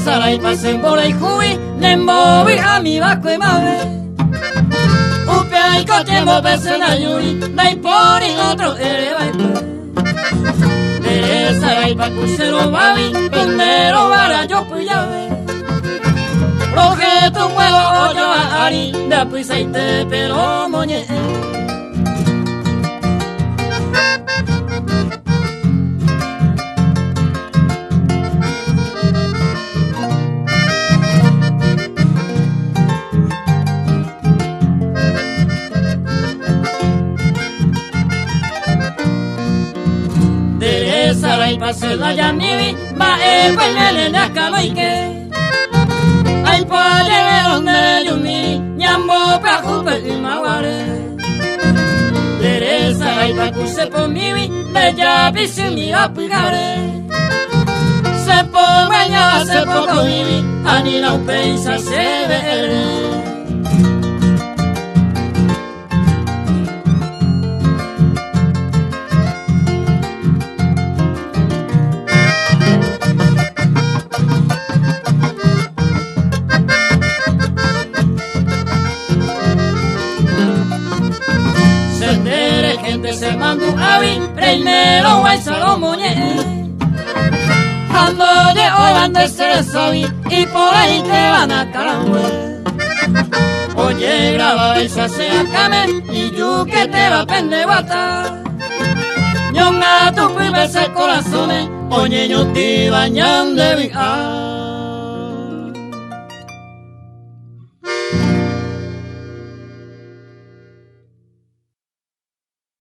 Teresa y pasen por el jubi, nembobi a mi vasco y mave. Upia y cotiembo persona yuri, dai por y otro ereba y Teresa y pa crucero babi, pinero vara yo puyave. Roge tu huevo o yo a ari, de puisaite pero moñe. Teresa y pase la llamivi, va el pañal de acaloike. Ay, padre, donde yo mi, ñambo pa jupe y maguare. Teresa y pa cuse por mi, de ya pisi mi apigare. Se po mañana, se po comivi, ani la pensa se ve. Se mandó a vi, primero guay salomoñe. Ando de hoy ande se sabi, y por ahí te van a carangüe. Oye, graba esa se acame, y yo que te va a pendeguata. Ñonga tu primer corazones, oye, yo te bañan de vi.